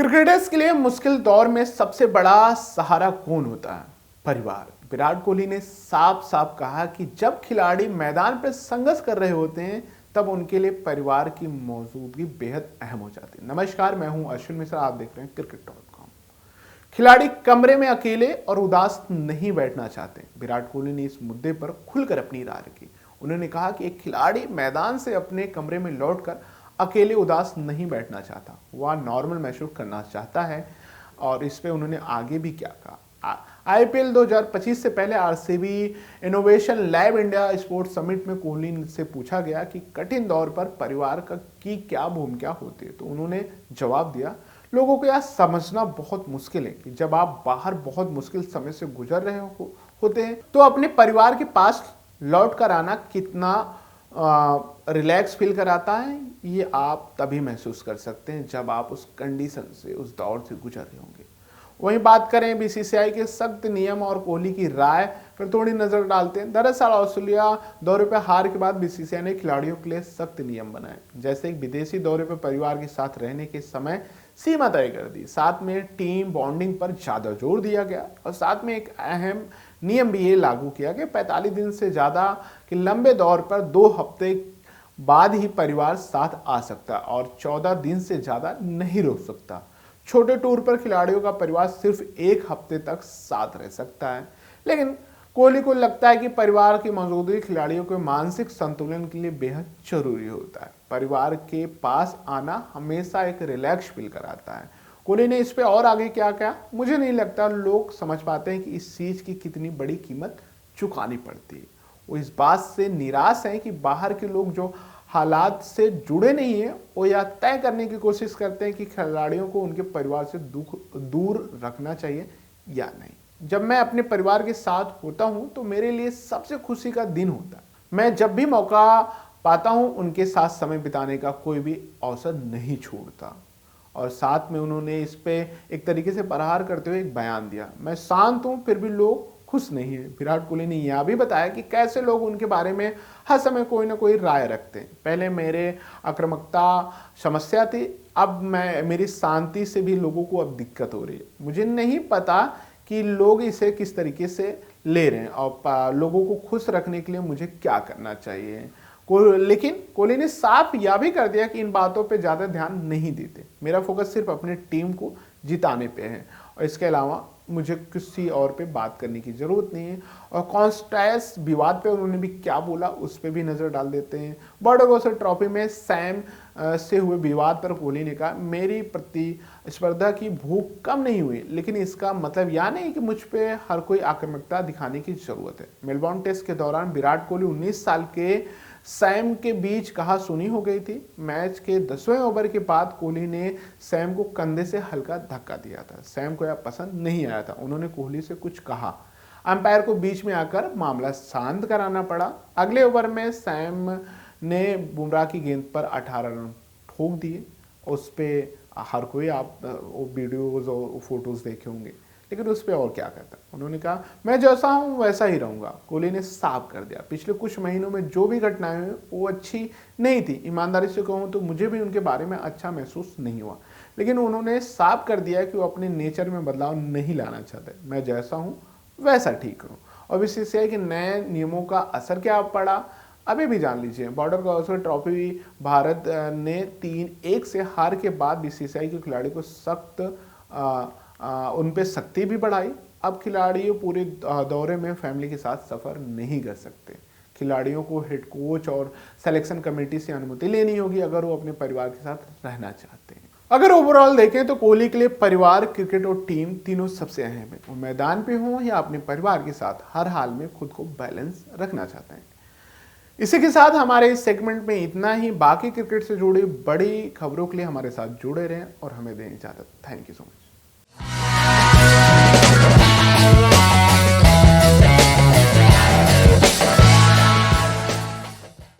Cricketers के लिए मुश्किल दौर में सबसे बड़ा सहारा कौन होता है? परिवार। विराट कोहली ने साफ साफ कहा कि जब खिलाड़ी मैदान पर संघर्ष कर रहे होते हैं तब उनके लिए परिवार की मौजूदगी बेहद अहम हो जाती है। नमस्कार, मैं हूं अश्विन मिश्रा, आप देख रहे हैं cricket.com। खिलाड़ी कमरे में अकेले और उदास नहीं बैठना चाहते। विराट कोहली ने इस मुद्दे पर खुलकर अपनी राय रखी। उन्होंने कहा कि एक खिलाड़ी मैदान से अपने कमरे में लौटकर अकेले उदास नहीं बैठना चाहता, वह नॉर्मल महसूस करना चाहता है। और इस पे उन्होंने आगे भी क्या कहा, आईपीएल 2025 से पहले RCB innovation lab India sports summit में कोहली से पूछा गया कि कठिन दौर पर परिवार की क्या भूमिका होती है, तो उन्होंने जवाब दिया, लोगों को यह समझना बहुत मुश्किल है कि जब आप बाहर बहुत मुश्किल समय से गुजर रहे होते हैं तो अपने परिवार के पास लौट कर आना कितना रिलैक्स फील कराता है, ये आप तभी महसूस कर सकते हैं जब आप उस कंडीशन से, उस दौर से गुजर रहे होंगे। वहीं बात करें बीसीसीआई के सख्त नियम और कोहली की राय पर थोड़ी नजर डालते हैं। दरअसल ऑस्ट्रेलिया दौरे पर हार के बाद बीसीसीआई ने खिलाड़ियों के लिए सख्त नियम बनाए, जैसे एक विदेशी दौरे पर परिवार के साथ रहने के समय सीमा तय कर दी। साथ में टीम बॉन्डिंग पर ज्यादा जोर दिया गया और साथ में एक अहम नियम भी ये लागू किया कि 45 दिन से ज्यादा के लंबे दौर पर 2 हफ्ते बाद ही परिवार साथ आ सकता और 14 दिन से ज्यादा नहीं रुक सकता। छोटे टूर पर खिलाड़ियों का परिवार सिर्फ 1 हफ्ते तक साथ रह सकता है। लेकिन कोहली को लगता है कि परिवार की मौजूदगी खिलाड़ियों के मानसिक संतुलन के लिए बेहद जरूरी होता है। परिवार के पास आना हमेशा एक रिलैक्स फील कराता है। कोहली ने इस पे और आगे क्या कहा, मुझे नहीं लगता लोग समझ पाते हैं कि इस चीज की कितनी बड़ी कीमत चुकानी पड़ती है। वो इस बात से निराश हैं कि बाहर के लोग जो हालात से जुड़े नहीं हैं, वो यह तय करने की कोशिश करते हैं कि खिलाड़ियों को उनके परिवार से दूर रखना चाहिए या नहीं। जब मैं अपने परिवार के साथ होता हूं तो मेरे लिए सबसे खुशी का दिन होता है। मैं जब भी मौका पाता हूं उनके साथ समय बिताने का कोई भी अवसर नहीं छोड़ता। और साथ में उन्होंने इस पे एक तरीके से प्रहार करते हुए एक बयान दिया, मैं शांत हूं फिर भी लोग खुश नहीं है। विराट कोहली ने यह भी बताया कि कैसे लोग उनके बारे में हर समय कोई ना कोई राय रखते हैं। पहले मेरे आक्रामकता समस्या थी, अब मेरी शांति से भी लोगों को अब दिक्कत हो रही है। मुझे नहीं पता कि लोग इसे किस तरीके से ले रहे हैं और लोगों को खुश रखने के लिए मुझे क्या करना चाहिए। लेकिन कोहली ने साफ यह भी कर दिया कि इन बातों पे ज़्यादा ध्यान नहीं देते, मेरा फोकस सिर्फ अपनी टीम को जिताने पे है और इसके अलावा मुझे किसी और पे बात करने की ज़रूरत नहीं है। और कॉन्स्टेंस विवाद पे उन्होंने भी क्या बोला उस पर भी नज़र डाल देते हैं। बॉर्डर गवास्कर ट्रॉफी में सैम से हुए विवाद पर कोहली ने कहा, मेरी प्रतिस्पर्धा की भूख कम नहीं हुई, लेकिन इसका मतलब यह नहीं कि मुझ पे हर कोई आक्रामकता दिखाने की ज़रूरत है। मेलबोर्न टेस्ट के दौरान विराट कोहली 19 साल के सैम के बीच कहा सुनी हो गई थी। मैच के 10वें ओवर के बाद कोहली ने सैम को कंधे से हल्का धक्का दिया था। सैम को यह पसंद नहीं आया था। उन्होंने कोहली से कुछ कहा, अंपायर को बीच में आकर मामला शांत कराना पड़ा। अगले ओवर में सैम ने बुमराह की गेंद पर 18 रन ठोक दिए। उस पर हर कोई आप वो वीडियोज और फोटोज देखे होंगे, लेकिन उस पर और क्या करता। उन्होंने कहा, मैं जैसा हूं वैसा ही रहूंगा। कोहली ने साफ कर दिया, पिछले कुछ महीनों में जो भी घटनाएं हुई वो अच्छी नहीं थी। ईमानदारी से कहूं तो मुझे भी उनके बारे में अच्छा महसूस नहीं हुआ, लेकिन उन्होंने साफ कर दिया कि वो अपने नेचर में बदलाव नहीं लाना चाहते। मैं जैसा हूँ वैसा ठीक हूँ। और बीसीसीआई के नए नियमों का असर क्या पड़ा अभी भी जान लीजिए। बॉर्डर गवास्कर ट्रॉफी भारत ने 3-1 से हार के बाद बीसीसीआई के खिलाड़ी को सख्त उन पे सख्ती भी बढ़ाई। अब खिलाड़ी पूरे दौरे में फैमिली के साथ सफर नहीं कर सकते। खिलाड़ियों को हेड कोच और सिलेक्शन कमेटी से अनुमति लेनी होगी अगर वो अपने परिवार के साथ रहना चाहते हैं। अगर ओवरऑल देखें तो कोहली के लिए परिवार, क्रिकेट और टीम तीनों सबसे अहम है। वो मैदान पे हो या अपने परिवार के साथ हर हाल में खुद को बैलेंस रखना चाहते हैं। इसी के साथ हमारे इस सेगमेंट में इतना ही। बाकी क्रिकेट से जुड़ी बड़ी खबरों के लिए हमारे साथ जुड़े रहें और हमें दें इजाजत। Thank you so much.